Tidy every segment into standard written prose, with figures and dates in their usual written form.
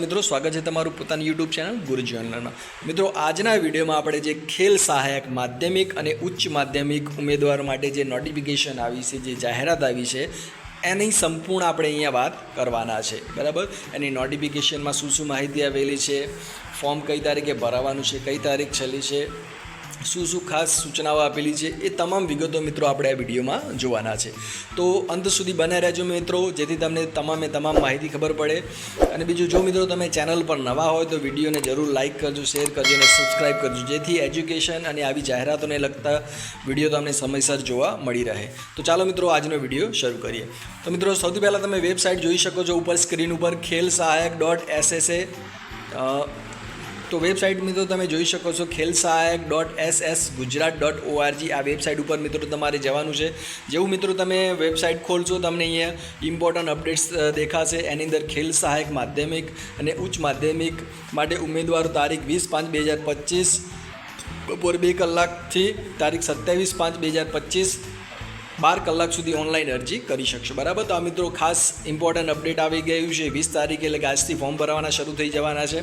મિત્રો સ્વાગત છે તમારું પોતાની યુટ્યુબ ચેનલ ગુરુજી ઓનલાઈનમાં। મિત્રો આજના વિડીયોમાં આપણે જે ખેલ સહાયક માધ્યમિક અને ઉચ્ચ માધ્યમિક ઉમેદવારો માટે જે નોટિફિકેશન આવી છે, જે જાહેરાત આવી છે, એની સંપૂર્ણ આપણે અહીંયા વાત કરવાના છે, બરાબર। એની નોટિફિકેશનમાં શું માહિતી આવેલી છે, ફોર્મ કઈ તારીખે ભરાવાનું છે, કઈ તારીખ છેલ્લી છે, શું ખાસ સૂચનાઓ આપેલી છે, એ તમામ વિગતો મિત્રો આપણે આ વિડીયોમાં જોવાના છે। તો અંત સુધી બને રહેજો મિત્રો, જેથી તમને તમામ માહિતી ખબર પડે। અને બીજું, જો મિત્રો તમે ચેનલ પર નવા હોય તો વિડીયોને જરૂર લાઇક કરજો, શેર કરજો અને સબસ્ક્રાઈબ કરજો, જેથી એજ્યુકેશન અને આવી જાહેરાતોને લગતા વિડીયો તમને સમયસર જોવા મળી રહે। તો ચાલો મિત્રો આજનો વિડીયો શરૂ કરીએ। તો મિત્રો સૌથી પહેલાં તમે વેબસાઇટ જોઈ શકો છો ઉપર સ્ક્રીન ઉપર khelsahayak.ssa। તો વેબસાઇટ મિત્રો તમે જોઈ શકો છો khelsahayak.ssgujarat.org। આ વેબસાઇટ ઉપર મિત્રો તમારે જવાનું છે। જેવું મિત્રો તમે વેબસાઇટ ખોલશો તમને અહીંયા ઇમ્પોર્ટન્ટ અપડેટ્સ દેખાશે। એની અંદર ખેલ સહાયક માધ્યમિક અને ઉચ્ચ માધ્યમિક માટે ઉમેદવારો તારીખ 20/5/2025 બપોર 2 કલાકથી તારીખ 27/5/2025 12 કલાક સુધી ઓનલાઈન અરજી કરી શકશો, બરાબર। તો આ મિત્રો ખાસ ઇમ્પોર્ટન્ટ અપડેટ આવી ગયું છે 20 તારીખે, એટલે કે આજથી ફોર્મ ભરવાના શરૂ થઈ જવાના છે।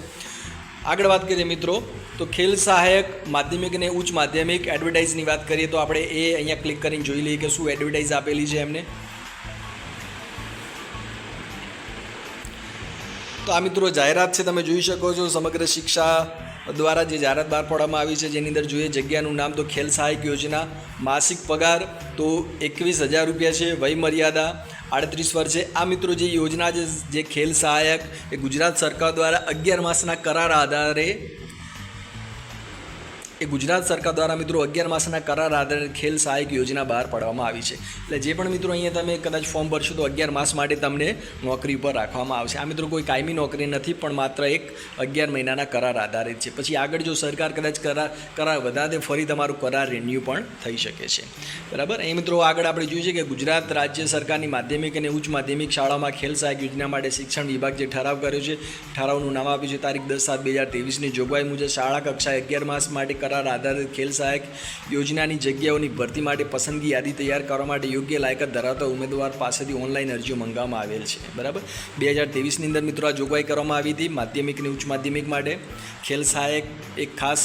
આગળ વાત કરીએ મિત્રો, તો ખેલ સહાયક માધ્યમિક અને ઉચ્ચ માધ્યમિક એડવર્ટાઇઝની વાત કરીએ તો આપણે એ અહીંયા ક્લિક કરીને જોઈ લઈએ કે શું એડવર્ટાઇઝ આપેલી છે એમને। તો આ મિત્રો જાહેરાત છે, તમે જોઈ શકો છો સમગ્ર શિક્ષા દ્વારા જે જાહેરાત બહાર પાડવામાં આવી છે, જેની અંદર જોઈએ જગ્યાનું નામ તો ખેલ સહાયક યોજના, માસિક પગાર તો 21,000 રૂપિયા છે, વય મર્યાદા 38 વર્ષ છે। આ મિત્રો જે યોજના છે, જે ખેલ સહાયક એ ગુજરાત સરકાર દ્વારા 11 માસના કરાર આધારે મિત્રો 11 માસના કરાર આધારે ખેલ સહાયક યોજના બહાર પાડવામાં આવી છે। એટલે જે પણ મિત્રો અહીંયા તમે કદાચ ફોર્મ ભરશો તો 11 માસ માટે તમને નોકરી પર રાખવામાં આવશે। આ મિત્રો કોઈ કાયમી નોકરી નથી, પણ માત્ર એક 11 મહિનાના કરાર આધારિત છે। પછી આગળ જો સરકાર કદાચ કરાર વધારે ફરી તમારું કરાર રિન્યૂ પણ થઈ શકે છે, બરાબર। અહીં મિત્રો આગળ આપણે જોઈએ છે કે ગુજરાત રાજ્ય સરકારની માધ્યમિક અને ઉચ્ચ માધ્યમિક શાળામાં ખેલ સહાયક યોજના માટે શિક્ષણ વિભાગ જે ઠરાવ કર્યો છે, ઠરાવનું નામ આપ્યું છે તારીખ 10/7/2023ની જોગવાઈ મુજબ શાળા કક્ષાએ 11 માસ માટે આધારિત ખેલ સહાયક યોજનાની જગ્યાઓની ભરતી માટે પસંદગી યાદી તૈયાર કરવા માટે યોગ્ય લાયકાત ધરાવતા ઉમેદવાર પાસેથી ઓનલાઈન અરજીઓ મંગાવવામાં આવેલ છે, બરાબર। 2023ની અંદર મિત્રો આ જોગવાઈ કરવામાં આવી હતી માધ્યમિક અને ઉચ્ચ માધ્યમિક માટે। ખેલ સહાયક એક ખાસ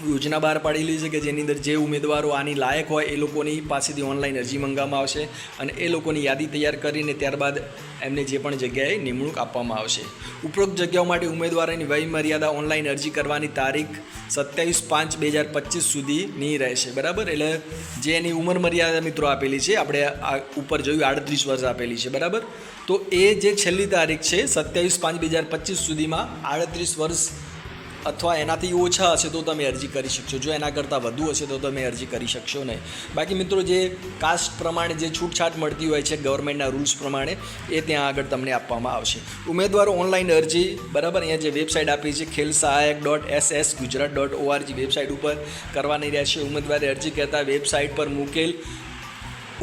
યોજના બહાર પાડેલી છે કે જેની અંદર જે ઉમેદવારો આની લાયક હોય એ લોકોની પાસેથી ઓનલાઈન અરજી મંગાવવામાં આવશે અને એ લોકોની યાદી તૈયાર કરીને ત્યારબાદ એમને જે પણ જગ્યાએ નિમણૂક આપવામાં આવશે। ઉપરોક્ત જગ્યાઓ માટે ઉમેદવારોની વય મર્યાદા ઓનલાઈન અરજી કરવાની તારીખ 27/5/2025 સુધીની રહેશે, બરાબર। એટલે જે એની ઉંમર મર્યાદા મિત્રો આપેલી છે, આપણે આ ઉપર જોયું 38 વર્ષ આપેલી છે, બરાબર। તો એ જે છેલ્લી તારીખ છે 27/5/2025 સુધીમાં 38 વર્ષ અથવા એનાથી ઓછા હશે તો તમે અરજી કરી શકશો, જો એના કરતાં વધુ હશે તો તમે અરજી કરી શકશો નહીં। બાકી મિત્રો જે કાસ્ટ પ્રમાણે જે છૂટછાટ મળતી હોય છે ગવર્મેન્ટના રૂલ્સ પ્રમાણે, એ ત્યાં આગળ તમને આપવામાં આવશે। ઉમેદવારો ઓનલાઈન અરજી, બરાબર, અહીંયા જે વેબસાઇટ આપી છે khelsahayak.ssgujarat.org વેબસાઇટ ઉપર કરવાની રહેશે। ઉમેદવારે અરજી કરતા વેબસાઇટ પર મૂકેલ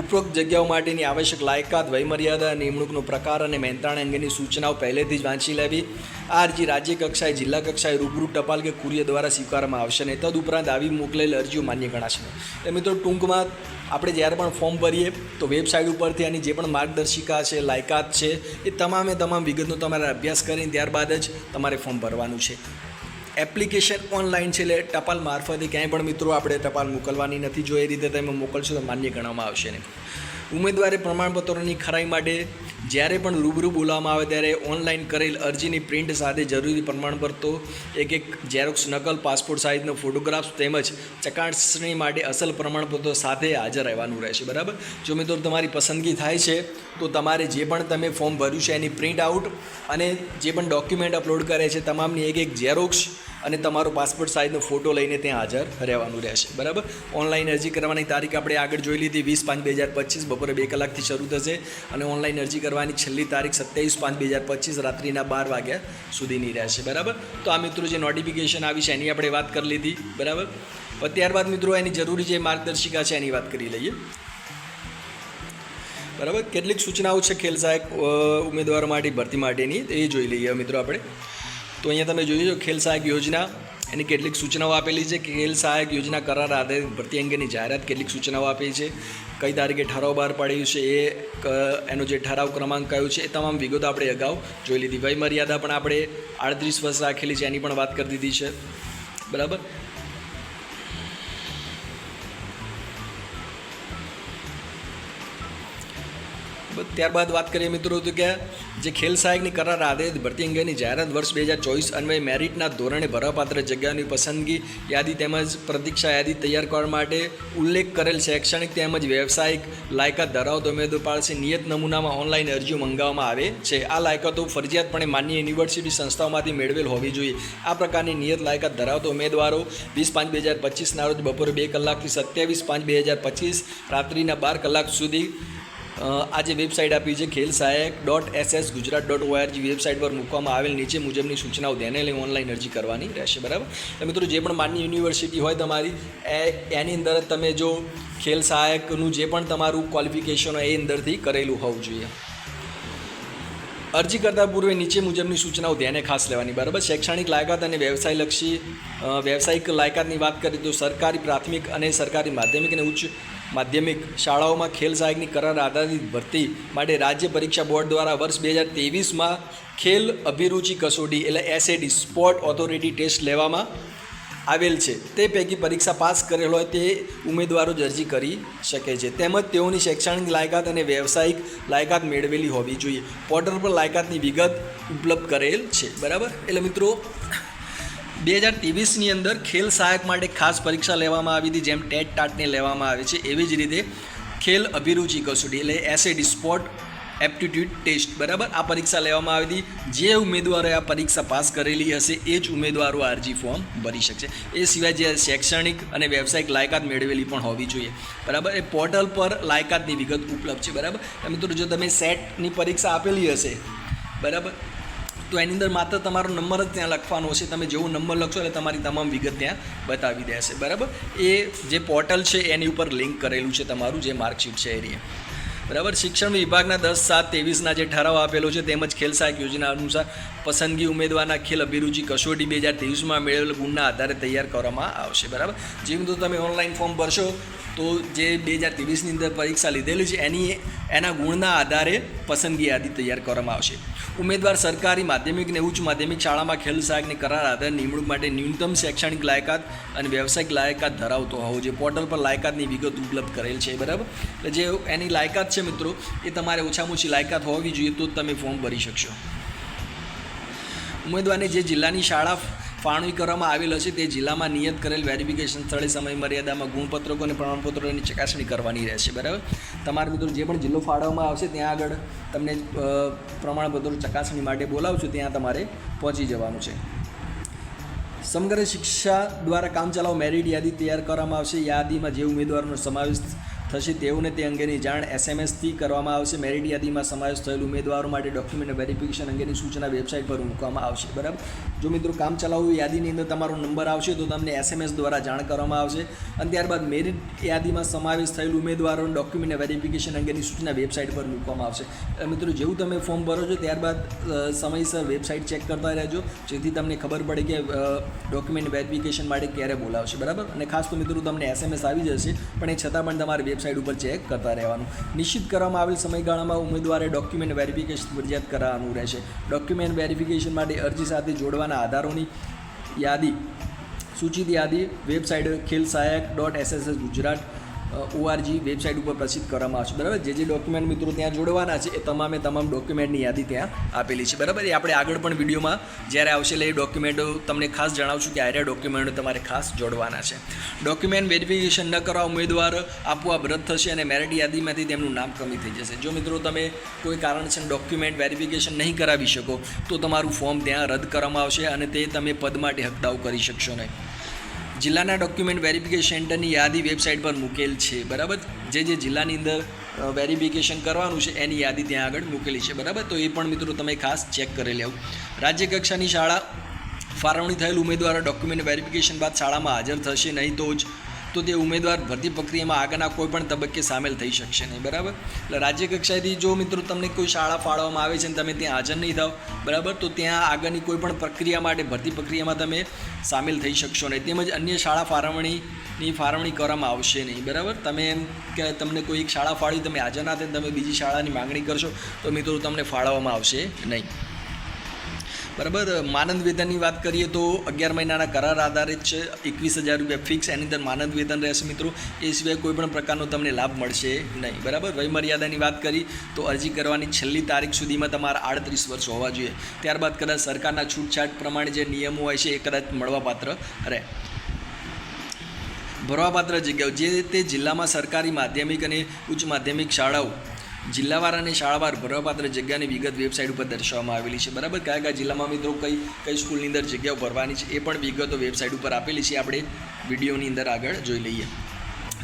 ઉપરોક્ત જગ્યાઓ માટેની આવશ્યક લાયકાત, વયમર્યાદા, નિમણૂકનો પ્રકાર અને મહેનતાણા અંગેની સૂચનાઓ પહેલેથી જ વાંચી લેવી। આ અરજી રાજ્ય કક્ષાએ, જિલ્લા કક્ષાએ રૂબરૂ ટપાલ કે કુરિયર દ્વારા સ્વીકારવામાં આવશે અને તદુપરાંત આવી મોકલેલ અરજીઓ માન્ય ગણાશે। એટલે મિત્રો ટૂંકમાં આપણે જ્યારે પણ ફોર્મ ભરીએ તો વેબસાઇટ ઉપરથી આની જે પણ માર્ગદર્શિકા છે, લાયકાત છે, એ તમામ વિગતનો તમારે અભ્યાસ કરીને ત્યારબાદ જ તમારે ફોર્મ ભરવાનું છે। એપ્લિકેશન ઓનલાઈન છે, એટલે ટપાલ મારફતે ક્યાંય પણ મિત્રો આપણે ટપાલ મોકલવાની નથી, જો એ રીતે તમે મોકલશો તો માન્ય ગણવામાં આવશે નહીં। ઉમેદવારે પ્રમાણપત્રોની ખરાઈ માટે જ્યારે પણ રૂબરૂ બોલાવવામાં આવે ત્યારે ઓનલાઈન કરેલ અરજીની પ્રિન્ટ સાથે જરૂરી પ્રમાણપત્રો, એક ઝેરોક્સ નકલ, પાસપોર્ટ સાઇઝનો ફોટોગ્રાફ્સ તેમજ ચકાસણી માટે અસલ પ્રમાણપત્રો સાથે હાજર રહેવાનું રહેશે, બરાબર। જો મિત્રો તમારી પસંદગી થાય છે તો તમારે જે પણ તમે ફોર્મ ભર્યું છે એની પ્રિન્ટ આઉટ અને જે પણ ડોક્યુમેન્ટ અપલોડ કરે છે તમામની એક ઝેરોક્સ અને તમારો પાસપોર્ટ સાઇઝનો ફોટો લઈને ત્યાં હાજર રહેવાનું રહેશે, બરાબર। ઓનલાઈન અરજી કરવાની તારીખ આપણે આગળ જોઈ લીધી 20/5/2025 બપોરે 2 કલાકથી શરૂ થશે અને ઓનલાઈન અરજી કરવાની છેલ્લી તારીખ 27/5/2025 રાત્રિના 12 વાગ્યા સુધીની રહેશે, બરાબર। તો આ મિત્રો જે નોટિફિકેશન આવી છે એની આપણે વાત કરી લીધી, બરાબર। ત્યારબાદ મિત્રો એની જરૂરી જે માર્ગદર્શિકા છે એની વાત કરી લઈએ, બરાબર। કેટલીક સૂચનાઓ છે ખેલ સહાયક ઉમેદવારો માટે ભરતી માટેની, એ જોઈ લઈએ મિત્રો આપણે। તો અહીંયા તમે જોઈ લો ખેલ સહાયક યોજના એની કેટલીક સૂચનાઓ આપેલી છે. ખેલ સહાયક યોજના કરાર આધારિત ભરતી અંગેની જાહેરાત કેટલીક સૂચનાઓ આપી છે. કઈ તારીખે ઠરાવ બહાર પાડ્યું છે એનો જે ઠરાવ ક્રમાંક કયો છે એ તમામ વિગતો આપણે અગાઉ જોઈ લીધી. વય મર્યાદા પણ આપણે 38 વર્ષ રાખેલી છે, એની પણ વાત કરી દીધી છે. બરાબર. ત્યારબાદ વાત કરીએ મિત્રો તો કે જે ખેલ સહાયકની કરાર આધારિત ભરતી અંગેની જાહેરાત વર્ષ 2024 અન્વયે મેરિટના ધોરણે ભરવાપાત્ર જગ્યાઓની પસંદગી યાદી તેમજ પ્રતીક્ષા યાદી તૈયાર કરવા માટે ઉલ્લેખ કરેલ શૈક્ષણિક તેમજ વ્યવસાયિક લાયકાત ધરાવતા ઉમેદવાર પાસે નિયત નમૂનામાં ઓનલાઈન અરજીઓ મંગાવવામાં આવે છે. આ લાયકાતો ફરજિયાતપણે માન્ય યુનિવર્સિટી સંસ્થાઓમાંથી મેળવેલ હોવી જોઈએ. આ પ્રકારની નિયત લાયકાત ધરાવતા ઉમેદવારો 20/5/2025ના રોજ બપોરે 2 કલાકથી 27/5/2025 રાત્રિના 12 કલાક સુધી આ જે વેબસાઇટ આપી છે khelsahak.ssgujarat.org વેબસાઇટ પર મૂકવામાં આવેલ નીચે મુજબની સૂચનાઓ ધ્યાને લઈ ઓનલાઈન અરજી કરવાની રહેશે. બરાબર. તો મિત્રો જે પણ માન્ય યુનિવર્સિટી હોય તમારી એની અંદર તમે જો ખેલ સહાયકનું જે પણ તમારું ક્વોલિફિકેશન હોય એ અંદરથી કરેલું હોવું જોઈએ. અરજી કરતા પૂર્વે નીચે મુજબની સૂચનાઓ ધ્યાને ખાસ લેવાની. બરાબર. શૈક્ષણિક લાયકાત અને વ્યવસાયિક લાયકાતની વાત કરીએ તો સરકારી પ્રાથમિક અને સરકારી માધ્યમિક અને ઉચ્ચ માધ્યમિક શાળાઓમાં ખેલ સહાયકની કરાર આધારિત ભરતી માટે રાજ્ય પરીક્ષા બોર્ડ દ્વારા વર્ષ 2023માં ખેલ અભિરુચિ કસોટી એટલે SAT સ્પોર્ટ ઓથોરિટી ટેસ્ટ લેવામાં આવેલ છે. તે પૈકી પરીક્ષા પાસ કરેલ હોય તે ઉમેદવારો જ અરજી કરી શકે છે. તેમજ તેઓની શૈક્ષણિક લાયકાત અને વ્યવસાયિક લાયકાત મેળવેલી હોવી જોઈએ. પોર્ટલ પર લાયકાતની વિગત ઉપલબ્ધ કરેલ છે. બરાબર. એટલે મિત્રો 2023ની અંદર ખેલ સહાયક માટે ખાસ પરીક્ષા લેવામાં આવી હતી, જેમ ટેટ ટાટને લેવામાં આવે છે એવી જ રીતે ખેલ અભિરુચિ કસોટી એટલે SAT સ્પોર્ટ એપ્ટિટ્યૂડ ટેસ્ટ. બરાબર. આ પરીક્ષા લેવામાં આવી હતી. જે ઉમેદવારોએ આ પરીક્ષા પાસ કરેલી હશે એ જ ઉમેદવારો આ અરજી ફોર્મ ભરી શકશે. એ સિવાય જે શૈક્ષણિક અને વ્યવસાયિક લાયકાત મેળવેલી પણ હોવી જોઈએ. બરાબર. એ પોર્ટલ પર લાયકાતની વિગત ઉપલબ્ધ છે. બરાબર. મિત્રો જો તમે સેટની પરીક્ષા આપેલી હશે, બરાબર, તો એની અંદર માત્ર તમારો નંબર જ ત્યાં લખવાનો હશે. તમે જેવો નંબર લખશો એટલે તમારી તમામ વિગત ત્યાં બતાવી દેશે. બરાબર. એ જે પોર્ટલ છે એની ઉપર લિંક કરેલું છે તમારું જે માર્કશીટ છે એ. બરાબર. શિક્ષણ વિભાગના 10/7/23ના જે ઠરાવ આપેલો છે તેમજ ખેલ સહાયક યોજના અનુસાર પસંદગી ઉમેદવારના ખેલ અભિરુચિ કસોટી 2023માં મેળવેલ ગુણના આધારે તૈયાર કરવામાં આવશે. બરાબર. જેમ તો તમે ઓનલાઈન ફોર્મ ભરશો તો જે 2023ની અંદર પરીક્ષા લીધેલી છે એના ગુણના આધારે પસંદગી યાદી તૈયાર કરવામાં આવશે. ઉમેદવાર સરકારી માધ્યમિક અને ઉચ્ચ માધ્યમિક શાળામાં ખેલ સહાયકની કરાર આધારે નિમણૂક માટે ન્યૂનતમ શૈક્ષણિક લાયકાત અને વ્યવસાયિક લાયકાત ધરાવતો હોવો જોઈએ. પોર્ટલ પર લાયકાતની વિગત ઉપલબ્ધ કરેલ છે. બરાબર. એટલે જે એની લાયકાત છે મિત્રો એ તમારે ઓછામાં ઓછી લાયકાત હોવી જોઈએ તો જ તમે ફોર્મ ભરી શકશો. ઉમેદવારને જે જિલ્લાની શાળા ફાળવણી કરવામાં આવેલ હશે તે જિલ્લામાં નિયત કરેલ વેરિફિકેશન સ્થળે સમય મર્યાદામાં ગુણપત્રકો અને પ્રમાણપત્રોની ચકાસણી કરવાની રહેશે. બરાબર. તમારા મિત્રો જે પણ જિલ્લો ફાળવવામાં આવશે ત્યાં આગળ તમને પ્રમાણપત્રો ચકાસણી માટે બોલાવશું, ત્યાં તમારે પહોંચી જવાનું છે. સમગ્ર શિક્ષા દ્વારા કામચલાઉ મેરિટ યાદી તૈયાર કરવામાં આવશે. યાદીમાં જે ઉમેદવારોનો સમાવેશ થશે તેઓને તે અંગેની જાણ SMS-થી કરવામાં આવશે. મેરિટ યાદીમાં સમાવેશ થયેલ ઉમેદવારો માટે ડોક્યુમેન્ટ વેરિફિકેશન અંગેની સૂચના વેબસાઇટ પર મૂકવામાં આવશે. બરાબર. જો મિત્રો કામચલાઉ યાદીની અંદર તમારો નંબર આવશે તો તમને SMS દ્વારા જાણ કરવામાં આવશે. અને ત્યારબાદ મેરિટ યાદીમાં સમાવેશ થયેલ ઉમેદવારોને ડોક્યુમેન્ટ વેરિફિકેશન અંગેની સૂચના વેબસાઇટ પર મૂકવામાં આવશે. મિત્રો જેવું તમે ફોર્મ ભરો છો ત્યારબાદ સમયસર વેબસાઇટ ચેક કરતા રહેજો જેથી તમને ખબર પડે કે ડોક્યુમેન્ટ વેરિફિકેશન માટે ક્યારે બોલાવશે. બરાબર. અને ખાસ તો મિત્રો તમને SMS આવી જશે પણ એ છતાં પણ તમારે વેબસાઇટ ઉપર ચેક કરતા રહેવાનું. નિશ્ચિત કરવામાં આવેલ સમયગાળામાં ઉમેદવારે ડોક્યુમેન્ટ વેરિફિકેશન ફરજિયાત કરાવવાનું રહેશે. ડોક્યુમેન્ટ વેરિફિકેશન માટે અરજી સાથે જોડવાના આધારોની યાદી સૂચિત યાદી વેબસાઇટ khelsahak.ssgujarat.org વેબસાઇટ ઉપર પ્રસિદ્ધ કરવામાં આવશે. બરાબર. જે ડોક્યુમેન્ટ મિત્રો ત્યાં જોડવાના છે એ તમામ ડોક્યુમેન્ટની યાદી ત્યાં આપેલી છે. બરાબર. એ આપણે આગળ પણ વિડીયોમાં જ્યારે આવશે એટલે એ ડોક્યુમેન્ટો તમને ખાસ જણાવશું કે આ ડોક્યુમેન્ટો તમારે ખાસ જોડવાના છે. ડોક્યુમેન્ટ વેરિફિકેશન ન કરવા ઉમેદવાર આપોઆપ રદ થશે અને મેરિટ યાદીમાંથી તેમનું નામ કમી થઈ જશે. જો મિત્રો તમે કોઈ કારણસર ડોક્યુમેન્ટ વેરિફિકેશન નહીં કરાવી શકો તો તમારું ફોર્મ ત્યાં રદ કરવામાં આવશે અને તે તમે પદ માટે હકદાવ કરી શકશો નહીં. જિલ્લાના ડોક્યુમેન્ટ વેરિફિકેશન સેન્ટરની યાદી વેબસાઇટ પર મૂકેલ છે. બરાબર. જે જિલ્લાની અંદર વેરિફિકેશન કરવાનું છે એની યાદી ત્યાં આગળ મૂકેલી છે. બરાબર. તો એ પણ મિત્રો તમે ખાસ ચેક કરી લેવું. રાજ્ય કક્ષાની શાળા ફાળવણી થયેલ ઉમેદવારો ડોક્યુમેન્ટ વેરિફિકેશન બાદ શાળામાં હાજર થશે નહીં તો જ તો તે ઉમેદવાર ભરતી પ્રક્રિયામાં આગળના કોઈ પણ તબક્કે સામેલ થઈ શકશે નહીં, બરાબર. એટલે રાજ્ય કક્ષાએથી જો મિત્રો તમને કોઈ શાળા ફાળવવામાં આવે છે અને તમે ત્યાં હાજર નહીં થાવ, બરાબર, તો ત્યાં આગળની કોઈ પણ પ્રક્રિયા માટે ભરતી પ્રક્રિયામાં તમે સામેલ થઈ શકશો નહીં. તેમજ અન્ય શાળા ફાળવણી કરવામાં આવશે નહીં, બરાબર. તમે એમ કે તમને કોઈ એક શાળા ફાળવી, તમે હાજર ના થઈને તમે બીજી શાળાની માગણી કરશો તો મિત્રો તમને ફાળવવામાં આવશે નહીં, બરાબર. માનદ વેતનની વાત કરીએ તો 11 મહિનાના કરાર આધારિત છે, 21,000 રૂપિયા ફિક્સ, એની અંદર માનદ વેતન રહેશે મિત્રો. એ સિવાય કોઈ પણ પ્રકારનો તમને લાભ મળશે નહીં, બરાબર. વયમર્યાદાની વાત કરી તો અરજી કરવાની છેલ્લી તારીખ સુધીમાં તમારા 38 વર્ષ હોવા જોઈએ. ત્યારબાદ કદાચ સરકારના છૂટછાટ પ્રમાણે જે નિયમો હોય છે એ કદાચ મળવાપાત્ર રહે. ભરવાપાત્ર જગ્યાઓ જે તે જિલ્લામાં સરકારી માધ્યમિક અને ઉચ્ચ માધ્યમિક શાળાઓ જિલ્લાવાર અને શાળાવાર ભરવાપાત્ર જગ્યાની વિગત વેબસાઇટ ઉપર દર્શાવવામાં આવેલી છે, બરાબર. કયા જિલ્લામાં મિત્રો કઈ સ્કૂલની અંદર જગ્યાઓ ભરવાની છે એ પણ વિગતો વેબસાઇટ ઉપર આપેલી છે, આપણે વિડીયોની અંદર આગળ જોઈ લઈએ.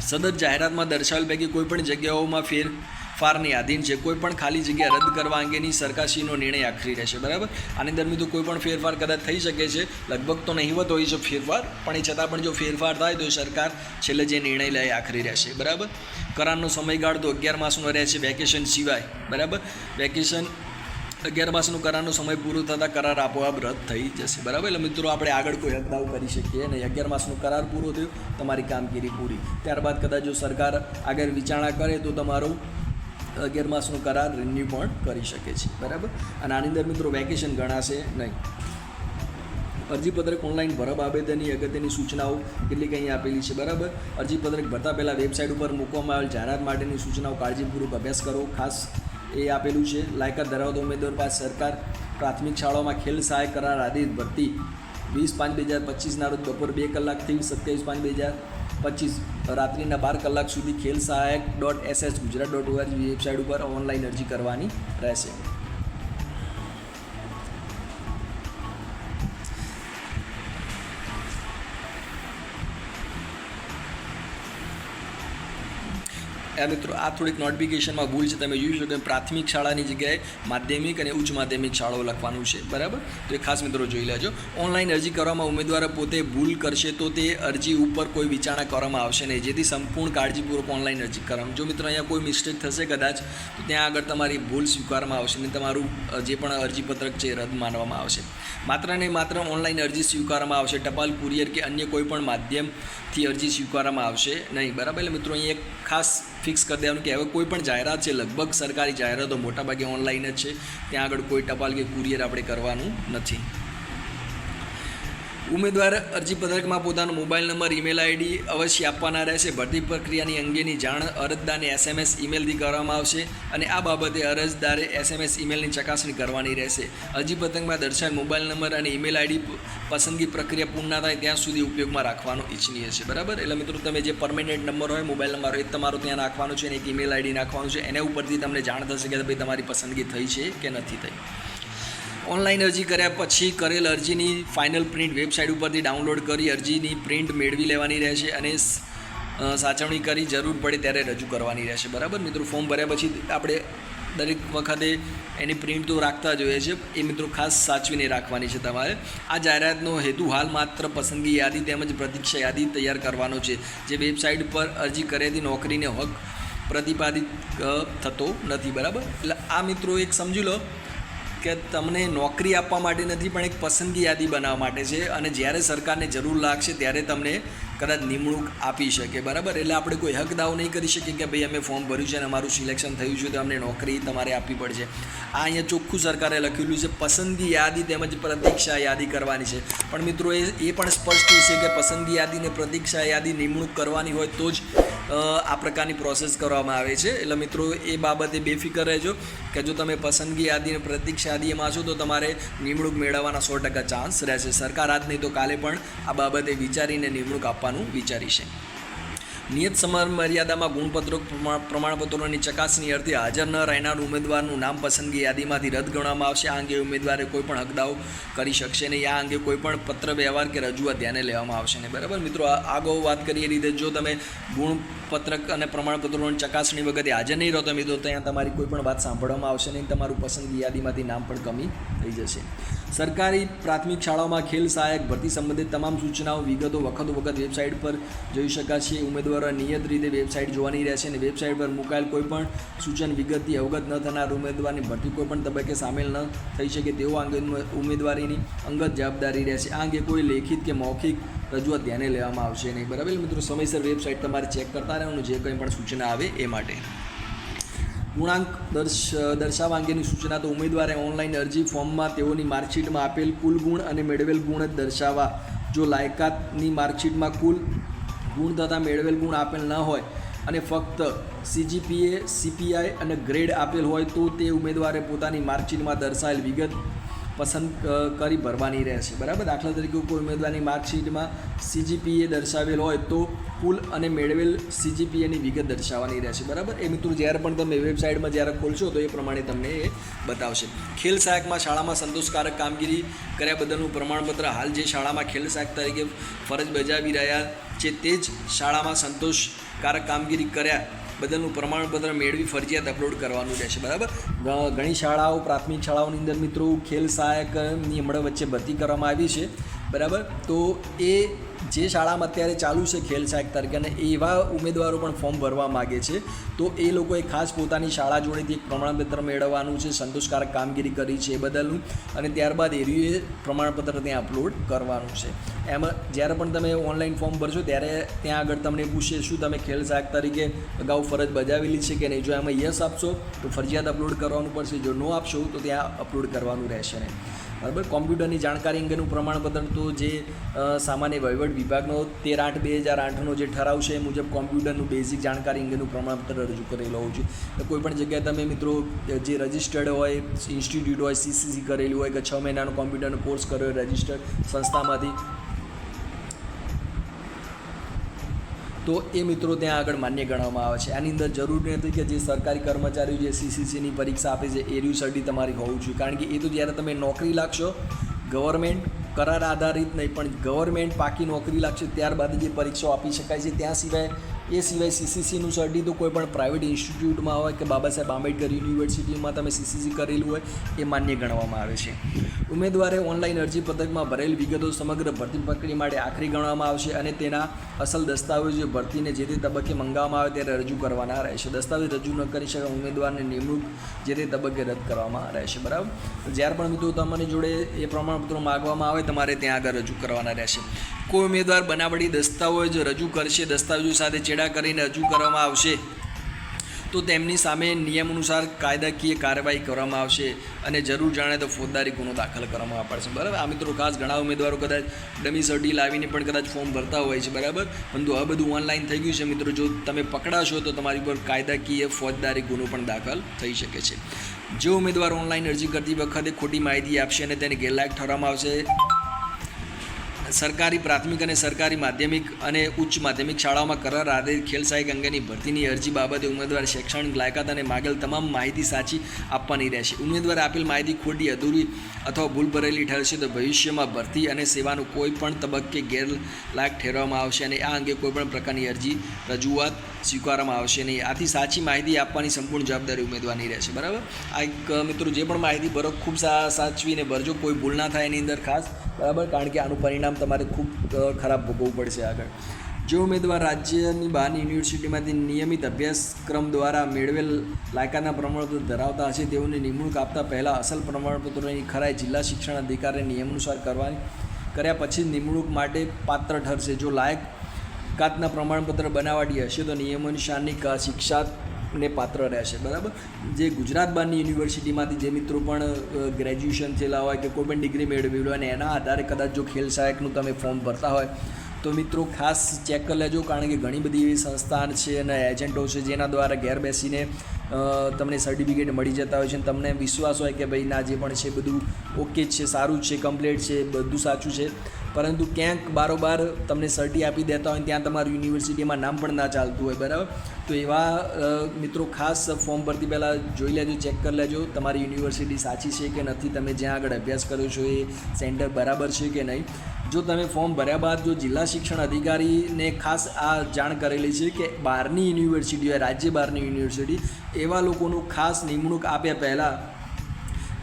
સદર જાહેરાતમાં દર્શાવેલ પૈકી કોઈપણ જગ્યાઓમાં ફેરફારની આધીન છે. કોઈપણ ખાલી જગ્યા રદ કરવા અંગેની સરકારશ્રીનો નિર્ણય આખરી રહેશે, બરાબર. આની અંદર મિત્રો કોઈ પણ ફેરફાર કદાચ થઈ શકે છે, લગભગ તો નહીવત હોય છે ફેરફાર, પણ એ છતાં પણ જો ફેરફાર થાય તો સરકાર છેલ્લે જે નિર્ણય લે આખરી રહેશે, બરાબર. કરારનો સમયગાળો તો 11 માસનો રહેશે વેકેશન સિવાય, બરાબર. વેકેશન 11 માસનો કરારનો સમય પૂરો થતાં કરાર આપોઆપ રદ થઈ જશે, બરાબર. એટલે મિત્રો આપણે આગળ કોઈ હકદાવ કરી શકીએ નહીં. 11 માસનો કરાર પૂરો થયો, તમારી કામગીરી પૂરી. ત્યારબાદ કદાચ જો સરકાર આગળ વિચારણા કરે તો તમારું 11 માસનો કરાર રિન્યુ પણ કરી શકે છે, બરાબર. અને આની અંદર મિત્રો વેકેશન ગણાશે નહીં. અરજીપત્રક ઓનલાઈન ભરવા બાબતની અગત્યની સૂચનાઓ કેટલીક અહીં આપેલી છે, બરાબર. અરજીપત્રક ભરતા પહેલાં વેબસાઇટ ઉપર મૂકવામાં આવેલ જાહેરાત માટેની સૂચનાઓ કાળજીપૂર્વક અભ્યાસ કરો, ખાસ એ આપેલું છે. લાયકાત ધરાવતો ઉમેદવાર પાસે સરકાર પ્રાથમિક શાળાઓમાં ખેલ સહાયક કરાર આધારિત ભરતી 20/5/2025ના રોજ બપોર 2 કલાકથી 27/5/2025 રાત્રિના 12 કલાક સુધી ખેલ સહાયક.sh.gujarat.org વેબસાઇટ ઉપર ઓનલાઈન અરજી કરવાની રહેશે. મિત્રો આ થોડીક નોટિફિકેશનમાં ભૂલ છે, તમે જોઈ શકો કે પ્રાથમિક શાળાની જગ્યાએ માધ્યમિક અને ઉચ્ચ માધ્યમિક શાળાઓ લખવાનું છે, બરાબર. તો એ ખાસ મિત્રો જોઈ લેજો. ઓનલાઈન અરજી કરવામાં ઉમેદવાર પોતે ભૂલ કરશે તો તે અરજી ઉપર કોઈ વિચારણા કરવામાં આવશે નહીં, જેથી સંપૂર્ણ કાળજીપૂર્વક ઓનલાઈન અરજી કરવામાં. જો મિત્રો અહીંયા કોઈ મિસ્ટેક થશે કદાચ તો ત્યાં આગળ તમારી ભૂલ સ્વીકારવામાં આવશે અને તમારું જે પણ અરજીપત્રક છે રદ માનવામાં આવશે. માત્ર ને માત્ર ઓનલાઈન અરજી સ્વીકારવામાં આવશે, ટપાલ, કુરિયર કે અન્ય કોઈ પણ માધ્યમથી અરજી સ્વીકારવામાં આવશે નહીં, બરાબર. એટલે મિત્રો અહીંયા એક ખાસ ફિક્સ કરી દેવાનું કે હવે કોઈ પણ જાહેરાત છે, લગભગ સરકારી જાહેરાતો મોટાભાગે ઓનલાઈન જ છે, ત્યાં આગળ કોઈ ટપાલ કે કુરિયર આપણે કરવાનું નથી. ઉમેદવાર અરજીપત્રકમાં પોતાનો મોબાઈલ નંબર, ઈમેલ આઈડી અવશ્ય આપવાના રહેશે. ભરતી પ્રક્રિયાની અંગેની જાણ અરજદારને SMS ઈમેલથી કરવામાં આવશે અને આ બાબતે અરજદારે SMS ઈમેલની ચકાસણી કરવાની રહેશે. અરજીપત્રકમાં દર્શાવેલ મોબાઈલ નંબર અને ઈમેલ આઈડી પસંદગી પ્રક્રિયા પૂર્ણ થાય ત્યાં સુધી ઉપયોગમાં રાખવાનો ઈચ્છનીય છે, બરાબર. એટલે મિત્રો તમે જે પરમેનન્ટ નંબર હોય, મોબાઈલ નંબર હોય, એ તમારો ત્યાં નાખવાનો છે અને એક ઈમેલ આઈડી નાખવાનું છે. એના ઉપરથી તમને જાણ થશે કે ભાઈ તમારી પસંદગી થઈ છે કે નથી થઈ. ઓનલાઈન અરજી કર્યા પછી કરેલ અરજીની ફાઇનલ પ્રિન્ટ વેબસાઇટ ઉપરથી ડાઉનલોડ કરી અરજીની પ્રિન્ટ મેળવી લેવાની રહેશે અને સાચવણી કરી જરૂર પડે ત્યારે રજૂ કરવાની રહેશે, બરાબર. મિત્રો ફોર્મ ભર્યા પછી આપણે દરેક વખતે એની પ્રિન્ટ તો રાખતા જ હોઈએ છીએ, એ મિત્રો ખાસ સાચવીને રાખવાની છે તમારે. આ જાહેરાતનો હેતુ હાલ માત્ર પસંદગી યાદી તેમજ પ્રતીક્ષા યાદી તૈયાર કરવાનો છે, જે વેબસાઇટ પર અરજી કર્યાથી નોકરીને હક પ્રતિપાદિત થતો નથી, બરાબર. એટલે આ મિત્રો એક સમજી લો કે તમને નોકરી આપવા માટે નથી, પણ એક પસંદગી યાદી બનાવવા માટે છે અને જ્યારે સરકારને જરૂર લાગશે ત્યારે તમને કદાચ નિમણૂક આપી શકે, બરાબર. એટલે આપણે કોઈ હક દાવો નહીં કરી શકીએ કે ભાઈ અમે ફોર્મ ભર્યું છે અને અમારું સિલેક્શન થયું છે તો અમને નોકરી તમારે આપવી પડશે. આ અહીંયા ચોખ્ખું સરકારે લખેલું છે, પસંદગી યાદી તેમજ પ્રતીક્ષા યાદી કરવાની છે. પણ મિત્રો એ પણ સ્પષ્ટ છે કે પસંદગી યાદી ને પ્રતીક્ષા યાદી નિમણૂક કરવાની હોય તો જ આ પ્રકારની પ્રોસેસ કરવામાં આવે છે. એટલે મિત્રો એ બાબતે બેફિકર રહેજો કે જો તમે પસંદગી યાદી અને પ્રતીક્ષા યાદીમાં છો તો તમારે નિમણૂક મેળવવાના 100% ચાન્સ રહેશે. સરકાર આજ નહીં તો કાલે પણ આ બાબતે વિચારીને નિમણૂક આપવાનું વિચારી છે. નિયત સમય મર્યાદામાં ગુણપત્રો પ્રમાણપત્રોની ચકાસણી અર્થે હાજર ન રહેનાર ઉમેદવારનું નામ પસંદગી યાદીમાંથી રદ ગણવામાં આવશે. આ અંગે ઉમેદવારે કોઈપણ હકદાવો કરી શકશે નહીં. આ અંગે કોઈપણ પત્ર વ્યવહાર કે રજૂઆત ધ્યાને લેવામાં આવશે નહીં. બરાબર મિત્રો, આગળ વાત કરીએ રીતે જો તમે ગુણપત્રક અને પ્રમાણપત્રોની ચકાસણી વખતે હાજર નહીં રહો તો મિત્રો ત્યાં તમારી કોઈ પણ વાત સાંભળવામાં આવશે નહીં. તમારું પસંદગી યાદીમાંથી નામ પણ કમી થઈ જશે. સરકારી પ્રાથમિક શાળાઓમાં ખેલ સહાયક ભરતી સંબંધિત તમામ સૂચનાઓ વિગતો વખત વેબસાઇટ પર જોઈ શકાશે. ઉમેદવારો નિયત રીતે વેબસાઇટ જોવાની રહેશે અને વેબસાઇટ પર મુકાયેલ કોઈપણ સૂચન વિગતથી અવગત ન થનાર ઉમેદવારની ભરતી કોઈપણ તબક્કે સામેલ ન થઈ શકે તેવો અંગે ઉમેદવારીની અંગત જવાબદારી રહેશે. આ અંગે કોઈ લેખિત કે મૌખિક રજૂઆત ધ્યાને લેવામાં આવશે નહીં. બરાબર મિત્રો, સમયસર વેબસાઇટ તમારે ચેક કરતા રહેવાનું જે કંઈ પણ સૂચના આવે એ માટે. ગુણાંક દર્શાવવા અંગેની સૂચના તો ઉમેદવારે ઓનલાઈન અરજી ફોર્મમાં તેઓની માર્કશીટમાં આપેલ કુલ ગુણ અને મેળવેલ ગુણ જ દર્શાવવા. જો લાયકાતની માર્કશીટમાં કુલ ગુણ તથા મેળવેલ ગુણ આપેલ ન હોય અને ફક્ત CGPA, CPI અને ગ્રેડ આપેલ હોય તો તે ઉમેદવારે પોતાની માર્કશીટમાં દર્શાવેલ વિગત પસંદ કરી ભરવાની રહેશે. બરાબર, દાખલા તરીકે કોઈ ઉમેદવારની માર્કશીટમાં CGPA દર્શાવેલ હોય તો કુલ અને મેળવેલ CGPAની વિગત દર્શાવવાની રહેશે. બરાબર, એ મિત્રો જ્યારે પણ તમે વેબસાઇટમાં જ્યારે ખોલશો તો એ પ્રમાણે તમને એ બતાવશે. ખેલ સહાયકમાં શાળામાં સંતોષકારક કામગીરી કર્યા બદલનું પ્રમાણપત્ર. હાલ જે શાળામાં ખેલ સહાયક તરીકે ફરજ બજાવી રહ્યા છે તે જ શાળામાં સંતોષકારક કામગીરી કર્યા બદલનું પ્રમાણપત્ર મેળવી ફરજિયાત અપલોડ કરવાનું રહેશે. બરાબર, ઘણી શાળાઓ પ્રાથમિક શાળાઓની અંદર મિત્રો ખેલ સહાયકની હમણાં વચ્ચે ભરતી કરવામાં આવી છે. બરાબર, તો એ જે શાળામાં અત્યારે ચાલુ છે ખેલ સહાયક તરીકે અને એવા ઉમેદવારો પણ ફોર્મ ભરવા માગે છે તો એ લોકોએ ખાસ પોતાની શાળા જોડેથી એક પ્રમાણપત્ર મેળવવાનું છે સંતોષકારક કામગીરી કરી છે એ બદલનું, અને ત્યારબાદ એ પ્રમાણપત્ર ત્યાં અપલોડ કરવાનું છે. એમાં જ્યારે પણ તમે ઓનલાઈન ફોર્મ ભરશો ત્યારે ત્યાં આગળ તમને પૂછશે શું તમે ખેલ સહાયક તરીકે અગાઉ ફરજ બજાવેલી છે કે નહીં. જો એમાં યસ આપશો તો ફરજિયાત અપલોડ કરવાનું પડશે, જો નો આપશો તો ત્યાં અપલોડ કરવાનું રહેશે નહીં. બરાબર, કોમ્પ્યુટરની જાણકારી અંગેનું પ્રમાણપત્ર તો જે સામાન્ય વહીવટ વિભાગનો 13/8/2008નો જે ઠરાવ છે એ મુજબ કોમ્પ્યુટરનું બેઝિક જાણકારી અંગેનું પ્રમાણપત્ર રજૂ કરેલું હોવું જોઈએ. કોઈપણ જગ્યાએ તમે મિત્રો જે રજિસ્ટર્ડ હોય ઇન્સ્ટિટ્યૂટ હોય, CCC કરેલું હોય કે 6 મહિનાનો કોમ્પ્યુટરનો કોર્સ કર્યો હોય રજિસ્ટર્ડ સંસ્થામાંથી તો એ મિત્રો ત્યાં આગળ માન્ય ગણવામાં આવે છે. આની અંદર જરૂર નથી કે જે સરકારી કર્મચારીઓ જે CCCની પરીક્ષા આપે છે એ સર્ટી તમારી હોવું જોઈએ, કારણ કે એ તો જ્યારે તમે નોકરી લાગશો ગવર્મેન્ટ કરાર આધારિત નહીં પણ ગવર્મેન્ટ પાકી નોકરી લાગશે ત્યારબાદ જે પરીક્ષાઓ આપી શકાય છે. ત્યાં સિવાય CCCનું સર્ટી તો કોઈ પણ પ્રાઇવેટ ઇન્સ્ટિટ્યૂટમાં હોય કે બાબા સાહેબ આંબેડકર યુનિવર્સિટીમાં તમે CCC કરેલું હોય એ માન્ય ગણવામાં આવે છે. ઉમેદવારે ઓનલાઈન અરજી પત્રકમાં ભરેલ વિગતો સમગ્ર ભરતી પ્રક્રિયા માટે આખરી ગણવામાં આવશે અને તેના અસલ દસ્તાવેજો ભરતીને જે તે તબક્કે મંગાવવામાં આવે ત્યારે રજૂ કરવાના રહેશે. દસ્તાવેજ રજૂ ન કરી શકે ઉમેદવારની નિમણૂક જે તે તબક્કે રદ કરવામાં રહેશે. બરાબર, જ્યારે પણ મિત્રો તમારી જોડે એ પ્રમાણપત્રો માગવામાં આવે તમારે ત્યાં આગળ રજૂ કરવાના રહેશે. કોઈ ઉમેદવાર બનાવટી દસ્તાવેજ રજૂ કરશે, દસ્તાવેજો સાથે ચેડા કરીને રજૂ કરવામાં આવશે તો તેમની સામે નિયમ અનુસાર કાયદાકીય કાર્યવાહી કરવામાં આવશે અને જરૂર જાણે તો ફોજદારી ગુનો દાખલ કરવામાં પડશે. બરાબર, આ મિત્રો ખાસ ઘણા ઉમેદવારો કદાચ ડમી સર્ટી લાવીને પણ કદાચ ફોર્મ ભરતા હોય છે. બરાબર, પરંતુ હવે બધું ઓનલાઈન થઈ ગયું છે મિત્રો, જો તમે પકડાશો તો તમારી પર કાયદાકીય ફોજદારી ગુનો પણ દાખલ થઈ શકે છે. જે ઉમેદવાર ઓનલાઈન અરજી કરતી વખતે ખોટી માહિતી આપશે અને તેને ગેરલાયક ઠરવામાં આવશે. સરકારી પ્રાથમિક અને સરકારી માધ્યમિક અને ઉચ્ચ માધ્યમિક શાળાઓમાં કરાર આધારિત ખેલ સહાયક અંગેની ભરતીની અરજી બાબતે ઉમેદવાર શૈક્ષણિક લાયકાત અને માગેલ તમામ માહિતી સાચી આપવાની રહેશે. ઉમેદવારે આપેલ માહિતી ખોટી, અધૂરી અથવા ભૂલ ભરેલી ઠરશે તો ભવિષ્યમાં ભરતી અને સેવાનું કોઈ પણ તબક્કે ગેરલાયક ઠેરવવામાં આવશે અને આ અંગે કોઈપણ પ્રકારની અરજી રજૂઆત સ્વીકારવામાં આવશે નહીં. આથી સાચી માહિતી આપવાની સંપૂર્ણ જવાબદારી ઉમેદવારની રહેશે. બરાબર, આ એક મિત્રો જે પણ માહિતી ભરો ખૂબ સાચવીને ભરજો, કોઈ ભૂલ ના થાય એની અંદર ખાસ. બરાબર, કારણ કે આનું પરિણામ તમારે ખૂબ ખરાબ ભોગવવું પડશે આગળ. જે ઉમેદવાર રાજ્યની બહારની યુનિવર્સિટીમાંથી નિયમિત અભ્યાસક્રમ દ્વારા મેળવેલ લાયકાતના પ્રમાણપત્ર ધરાવતા હશે તેઓની નિમણૂક આપતા પહેલાં અસલ પ્રમાણપત્રોની ખરાઈ જિલ્લા શિક્ષણ અધિકારીને નિયમ અનુસાર કર્યા પછી નિમણૂક માટે પાત્ર ઠરશે. જો લાયકાતના પ્રમાણપત્ર બનાવટી હશે તો નિયમાનુસારની શિક્ષાને પાત્ર રહેશે. બરાબર, જે ગુજરાત બહારની યુનિવર્સિટીમાંથી જે મિત્રો પણ ગ્રેજ્યુએશન થયેલા હોય કે કોઈ પણ ડિગ્રી મેળવેલી હોય અને એના આધારે કદાચ જો ખેલ સહાયકનું તમે ફોર્મ ભરતા હોય તો મિત્રો ખાસ ચેક કરી લેજો, કારણ કે ઘણી બધી એવી સંસ્થા છે અને એજન્ટો છે જેના દ્વારા ઘેર બેસીને તમને સર્ટિફિકેટ મળી જતા હોય છે અને તમને વિશ્વાસ હોય કે ભાઈ ના જે પણ છે બધું ઓકે જ છે, સારું જ છે, કમ્પ્લીટ છે, બધું સાચું છે, પરંતુ ક્યાંક બારોબાર તમને સર્ટી આપી દેતા હોય ત્યાં તમારું યુનિવર્સિટીમાં નામ પણ ના ચાલતું હોય, બરાબર. તો એવા મિત્રો ખાસ ફોર્મ ભરતી પહેલાં જોઈ લેજો, ચેક કરી લેજો તમારી યુનિવર્સિટી સાચી છે કે નથી, તમે જ્યાં આગળ અભ્યાસ કરો છો એ સેન્ટર બરાબર છે કે નહીં. જો તમે ફોર્મ ભર્યા બાદ જો જિલ્લા શિક્ષણ અધિકારીને ખાસ આ જાણ કરેલી છે કે બહારની યુનિવર્સિટી હોય, રાજ્ય બહારની યુનિવર્સિટી, એવા લોકોનું ખાસ નિમણૂક આપ્યા પહેલાં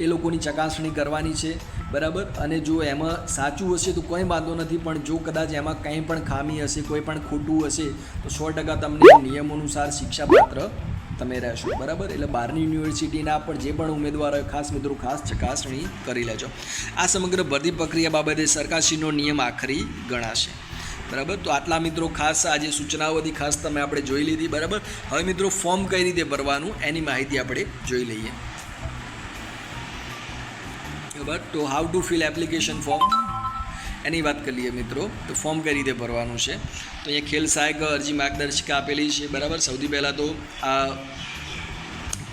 એ લોકોની ચકાસણી કરવાની છે, બરાબર. અને જો એમાં સાચું હશે તો કોઈ વાંધો નથી, પણ જો કદાચ એમાં કંઈ પણ ખામી હશે, કોઈ પણ ખોટું હશે તો 100% તમને નિયમ અનુસાર શિક્ષાપાત્ર તમે રહેશો, બરાબર. એટલે બહારની યુનિવર્સિટીના પણ જે પણ ઉમેદવારો ખાસ મિત્રો ખાસ ચકાસણી કરી લેજો. આ સમગ્ર ભરતી પ્રક્રિયા બાબતે સરકારશ્રીનો નિયમ આખરી ગણાશે, બરાબર. તો આટલા મિત્રો ખાસ આજે સૂચનાઓ હતી, ખાસ તમે આપણે જોઈ લીધી, બરાબર. હવે મિત્રો ફોર્મ કઈ રીતે ભરવાનું એની માહિતી આપણે જોઈ લઈએ, બરાબર. તો how to fill application form એની વાત કરી લઈએ મિત્રો. તો ફોર્મ કઈ રીતે ભરવાનું છે, તો અહીંયા ખેલ સહાયક અરજી માર્ગદર્શિકા આપેલી છે, બરાબર. સૌથી પહેલાં તો આ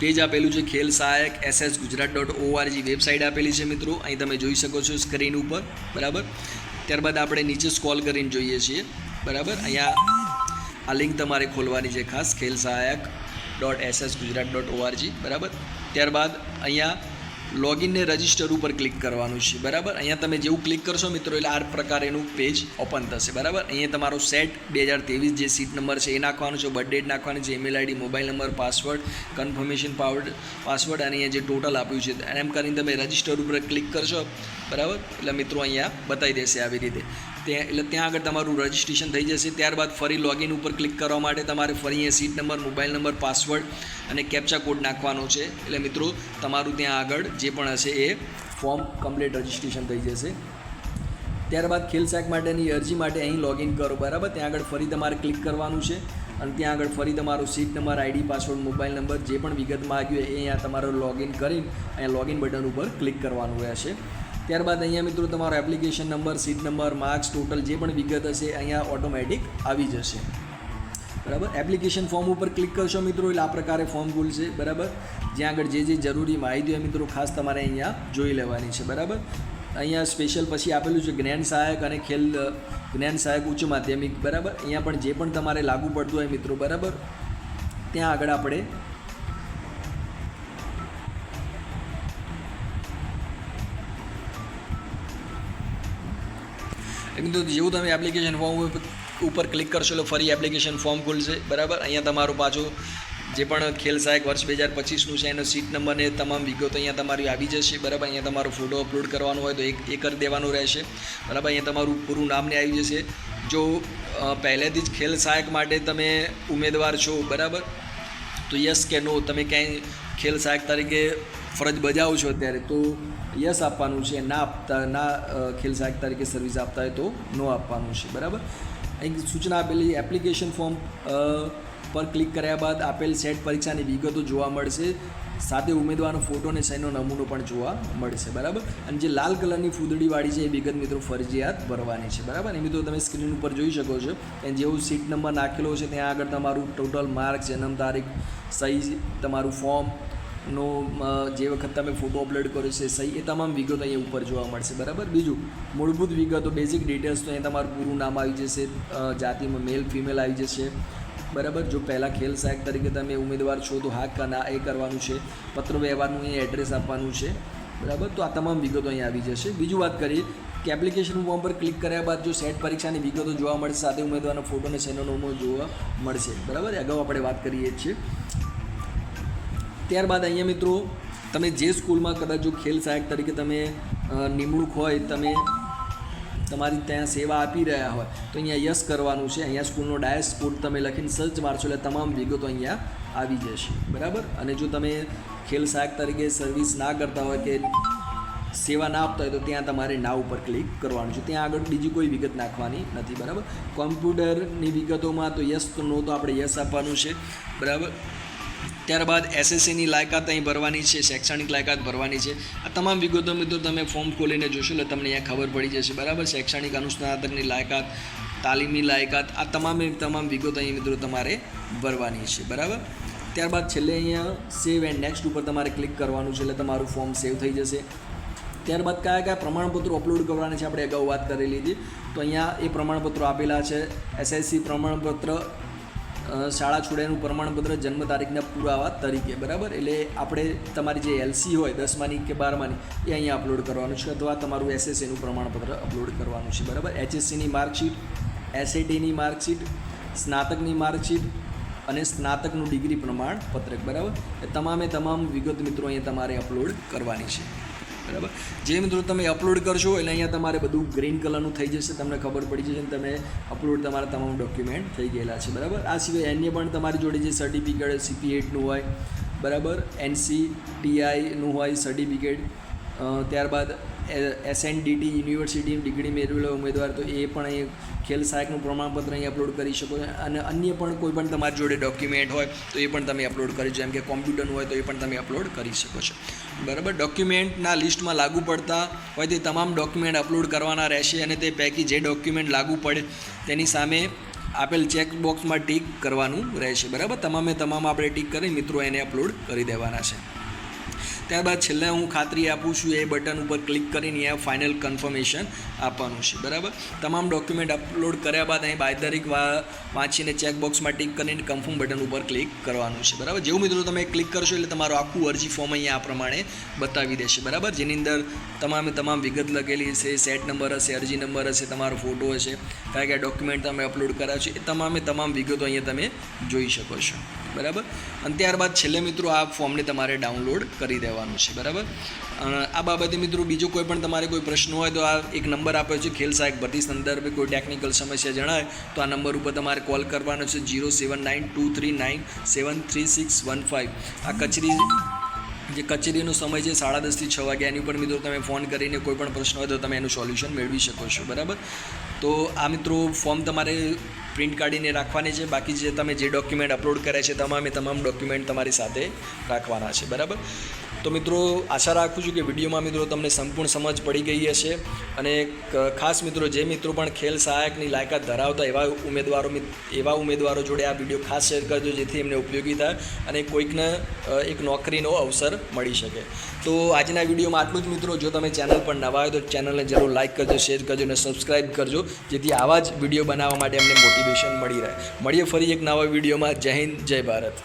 પેજ આપેલું છે ખેલ સહાયક ssgujarat.org વેબસાઇટ આપેલી છે મિત્રો, અહીં તમે જોઈ શકો છો સ્ક્રીન ઉપર, બરાબર. ત્યારબાદ આપણે નીચે સ્ક્રોલ કરીને જોઈએ છીએ, બરાબર. અહીંયા આ લિંક તમારે ખોલવાની છે ખાસ ખેલ સહાયક.ssgujarat.org, બરાબર. ત્યારબાદ અહીંયા લોગિનને રજિસ્ટર ઉપર ક્લિક કરવાનું છે, બરાબર. અહીંયા તમે જેવું ક્લિક કરશો મિત્રો એટલે આ પ્રકારેનું પેજ ઓપન થશે, બરાબર. અહીંયા તમારો સેટ 2023 જે સીટ નંબર છે એ નાખવાનું છે, બર્થ ડેટ નાખવાની છે, email ID, mobile number, password, confirmation password અને અહીંયા જે ટોટલ આપ્યું છે એમ કરીને તમે રજિસ્ટર ઉપર ક્લિક કરશો, બરાબર. એટલે મિત્રો અહીંયા બતાવી દેશે આવી રીતે એટલે ત્યાં આગળ તમારું રજિસ્ટ્રેશન થઈ જશે. ત્યારબાદ ફરી લોગિન ઉપર ક્લિક કરવા માટે તમારે ફરી અહીંયા seat number, mobile number, password અને કેપ્ચા કોડ નાખવાનો છે. એટલે મિત્રો તમારું ત્યાં આગળ જે પણ હશે એ ફોર્મ કમ્પ્લીટ રજિસ્ટ્રેશન થઈ જશે. ત્યારબાદ ખેલ સહાયક માટેની અરજી માટે અહીં લોગિન કરો, બરાબર. ત્યાં આગળ ફરી તમારે ક્લિક કરવાનું છે અને ત્યાં આગળ ફરી તમારો seat number, ID, password, mobile number જે પણ વિગત માગ્યું હોય એ અહીંયા તમારો લોગિન કરીને અહીંયા લોગિન બટન ઉપર ક્લિક કરવાનું રહેશે. ત્યારબાદ અહીંયા મિત્રો તમારો application number, seat number, marks, total જે પણ વિગત હશે અહીંયા ઓટોમેટિક આવી જશે, બરાબર. એપ્લિકેશન ફોર્મ ઉપર ક્લિક કરશો મિત્રો એટલે આ પ્રકારે ફોર્મ ખુલશે, બરાબર. જ્યાં આગળ જે જરૂરી માહિતી હોય મિત્રો ખાસ તમારે અહીંયા જોઈ લેવાની છે, બરાબર. અહીંયા સ્પેશિયલ પછી આપેલું છે જ્ઞાન સહાયક અને ખેલ જ્ઞાન સહાયક ઉચ્ચ માધ્યમિક, બરાબર. અહીંયા પણ જે પણ તમારે લાગુ પડતું હોય મિત્રો, બરાબર, ત્યાં આગળ આપણે મિત્રો જેવું તમે એપ્લિકેશન ફોર્મ ઉપર ક્લિક કરશો એટલે ફરી એપ્લિકેશન ફોર્મ ખુલશે, બરાબર. અહીંયા તમારું પાછું જે પણ ખેલ સહાયક વર્ષ 2025નું છે એનો સીટ નંબર ને તમામ વિગતો અહીંયા તમારી આવી જશે, બરાબર. અહીંયા તમારો ફોટો અપલોડ કરવાનો હોય તો એ કરી દેવાનું રહેશે, બરાબર. અહીંયા તમારું પૂરું નામને આવી જશે. જો પહેલેથી જ ખેલ સહાયક માટે તમે ઉમેદવાર છો, બરાબર, તો યસ કે નો, તમે ક્યાંય ખેલ સહાયક તરીકે ફરજ બજાવો છો અત્યારે તો યસ આપવાનું છે, ના ખેલ સહાયક તરીકે સર્વિસ આપતા હોય તો નો આપવાનું છે, બરાબર. અહીં સૂચના આપેલી એપ્લિકેશન ફોર્મ પર ક્લિક કર્યા બાદ આપેલ સેટ પરીક્ષાની વિગતો જોવા મળશે, સાથે ઉમેદવારનો ફોટો અને સહીનો નમૂનો પણ જોવા મળશે, બરાબર. અને જે લાલ કલરની ફૂદડીવાળી છે એ વિગત મિત્રો ફરજિયાત ભરવાની છે, બરાબર. એ મિત્રો તમે સ્ક્રીન ઉપર જોઈ શકો છો અને જેવું સીટ નંબર નાખેલો છે ત્યાં આગળ તમારું ટોટલ માર્ક, જન્મ તારીખ, સહી, તમારું ફોર્મ નો જે વખત તમે ફોટો અપલોડ કર્યો છે સહી, એ તમામ વિગતો અહીંયા ઉપર જોવા મળશે, બરાબર. બીજું મૂળભૂત વિગતો, બેઝિક ડિટેલ્સ, તો અહીંયા તમારું પૂરું નામ આવી જશે, જાતિમાં મેલ ફિમેલ આવી જશે, બરાબર. જો પહેલાં ખેલ સહાયક તરીકે તમે ઉમેદવાર છો તો હા કે ના એ કરવાનું છે, પત્ર વ્યવહારનું અહીંયા એડ્રેસ આપવાનું છે, બરાબર. તો આ તમામ વિગતો અહીંયા આવી જશે. બીજું વાત કરીએ કે એપ્લિકેશન ફોર્મ પર ક્લિક કર્યા બાદ જો સેટ પરીક્ષાની વિગતો જોવા મળશે, સાથે ઉમેદવારનો ફોટો અને સહીનો નમૂનો જોવા મળશે, બરાબર. અગાઉ આપણે વાત કરીએ જ છીએ. ત્યારબાદ અહીંયા મિત્રો તમે જે સ્કૂલમાં કદાચ જો ખેલ સહાયક તરીકે તમે નિમણૂક હોય, તમે તમારી ત્યાં સેવા આપી રહ્યા હોય તો અહીંયા યસ કરવાનું છે. અહીંયા સ્કૂલનો ડાયસ કોડ તમે લખીને સર્ચ મારશો એટલે તમામ વિગતો અહીંયા આવી જશે, બરાબર. અને જો તમે ખેલ સહાયક તરીકે સર્વિસ ના કરતા હોય કે સેવા ના આપતા હોય તો ત્યાં તમારે ના ઉપર ક્લિક કરવાનું છે, ત્યાં આગળ બીજી કોઈ વિગત નાખવાની નથી, બરાબર. કોમ્પ્યુટરની વિગતોમાં તો યસ તો નો તો આપણે યસ આપવાનું છે, બરાબર. ત્યારબાદ SSCની લાયકાત અહીં ભરવાની છે, શૈક્ષણિક લાયકાત ભરવાની છે. આ તમામ વિગતો મિત્રો તમે ફોર્મ ખોલીને જોશો એટલે તમને અહીંયા ખબર પડી જશે, બરાબર. શૈક્ષણિક અનુસ્નાતકની લાયકાત, તાલીમી લાયકાત, આ તમામ વિગતો અહીં મિત્રો તમારે ભરવાની છે, બરાબર. ત્યારબાદ છેલ્લે અહીંયા સેવ એન્ડ નેક્સ્ટ ઉપર તમારે ક્લિક કરવાનું છે એટલે તમારું ફોર્મ સેવ થઈ જશે. ત્યારબાદ કયા પ્રમાણપત્રો અપલોડ કરવાના છે આપણે અગાઉ વાત કરેલી હતી. તો અહીંયા એ પ્રમાણપત્રો આપેલા છે. SSC પ્રમાણપત્ર, શાળા છોડ્યાનું પ્રમાણપત્ર, જન્મ તારીખના પુરાવા તરીકે, બરાબર. એટલે આપણે તમારી જે LC હોય 10માની કે 12માની એ અહીંયા અપલોડ કરવાનું છે, અથવા તમારું SSCનું પ્રમાણપત્ર અપલોડ કરવાનું છે, બરાબર. HSCની માર્કશીટ, SATની માર્કશીટ, સ્નાતકની માર્કશીટ અને સ્નાતકનું ડિગ્રી પ્રમાણપત્રક, બરાબર. એ તમામ વિગત મિત્રો અહીંયા તમારે અપલોડ કરવાની છે, બરાબર. જે મિત્રો તમે અપલોડ કરશો એટલે અહીંયા તમારે બધું ગ્રીન કલરનું થઈ જશે, તમને ખબર પડી જશે, તમે અપલોડ તમારા તમામ ડોક્યુમેન્ટ થઈ ગયેલા છે, બરાબર. આ સિવાય અન્ય પણ તમારી જોડે જે સર્ટિફિકેટ CP8નું હોય, બરાબર, NCTIનું હોય સર્ટિફિકેટ, ત્યારબાદ SNDT યુનિવર્સિટી ડિગ્રી મેળવેલા ઉમેદવાર, તો એ પણ અહીં ખેલ સહાયકનું પ્રમાણપત્ર અહીં અપલોડ કરી શકો છો. અને અન્ય પણ કોઈ પણ તમારી જોડે ડોક્યુમેન્ટ હોય તો એ પણ તમે અપલોડ કરી, જેમ કે કોમ્પ્યુટરનું હોય તો એ પણ તમે અપલોડ કરી શકો છો, બરાબર. ડોક્યુમેન્ટના લિસ્ટમાં લાગુ પડતા હોય તે તમામ ડોક્યુમેન્ટ અપલોડ કરવાના રહેશે, અને તે પૈકી જે ડોક્યુમેન્ટ લાગુ પડે તેની સામે આપેલ ચેક બોક્સમાં ટીક કરવાનું રહેશે, બરાબર. તમામ આપણે ટીક કરી મિત્રો એને અપલોડ કરી દેવાના છે. ત્યારબાદ છેલ્લે હું ખાતરી આપું છું એ બટન ઉપર ક્લિક કરીને અહીંયા ફાઇનલ કન્ફર્મેશન આપવાનું છે, બરાબર. તમામ ડોક્યુમેન્ટ અપલોડ કર્યા બાદ અહીં બાંયધરી વાંચીને ચેકબોક્સમાં ટીક કરીને કન્ફર્મ બટન ઉપર ક્લિક કરવાનું છે, બરાબર. જેવું મિત્રો તમે ક્લિક કરશો એટલે તમારું આખું અરજી ફોર્મ અહીંયા આ પ્રમાણે બતાવી દેશે, બરાબર. જેની અંદર તમામ વિગત લખેલી હશે, સેટ નંબર હશે, અરજી નંબર હશે, તમારો ફોટો હશે, કયા ડોક્યુમેન્ટ તમે અપલોડ કર્યા છે, એ તમામ વિગતો અહીંયા તમે જોઈ શકો છો, બરાબર. અને ત્યારબાદ છેલ્લે મિત્રો આ ફોર્મને તમારે ડાઉનલોડ કરી દેવાનું છે, બરાબર. આ બાબતે મિત્રો બીજો કોઈ પણ તમારે કોઈ પ્રશ્ન હોય તો આ એક નંબર આપ્યો છે, ખેલ સહાયક ભરતી સંદર્ભે કોઈ ટેકનિકલ સમસ્યા જણાય તો આ નંબર ઉપર તમારે કોલ કરવાનો છે, 07923973615. આ કચેરીનો સમય છે 10:30 થી 6 વાગ્યા. એની ઉપર મિત્રો તમે ફોન કરીને કોઈ પણ પ્રશ્ન હોય તો તમે એનું સોલ્યુશન મેળવી શકો છો, બરાબર. તો આ મિત્રો ફોર્મ તમારે પ્રિન્ટ કાઢીને રાખવાની છે. બાકી જે તમે જે ડોક્યુમેન્ટ અપલોડ કર્યા છે તમામ ડોક્યુમેન્ટ તમારી સાથે રાખવાના છે, બરાબર. તો મિત્રો આશા રાખું છું કે વિડીયોમાં મિત્રો તમને સંપૂર્ણ સમજ પડી ગઈ હશે. અને ખાસ મિત્રો જે મિત્રો પણ ખેલ સહાયકની લાયકાત ધરાવતા એવા ઉમેદવારો જોડે આ વિડીયો ખાસ શેર કરજો, જેથી એમને ઉપયોગી થાય અને કોઈકને એક નોકરીનો અવસર મળી શકે. તો આજના વિડીયોમાં આટલું જ મિત્રો. જો તમે ચેનલ પર નવા હોય તો ચેનલને જરૂર લાઇક કરજો, શેર કરજો અને સબસ્ક્રાઈબ કરજો, જેથી આવા જ વિડીયો બનાવવા માટે અમને મોટિવેશન મળી રહે. મળીએ ફરી એક નવા વિડીયોમાં. જય હિન્દ, જય ભારત.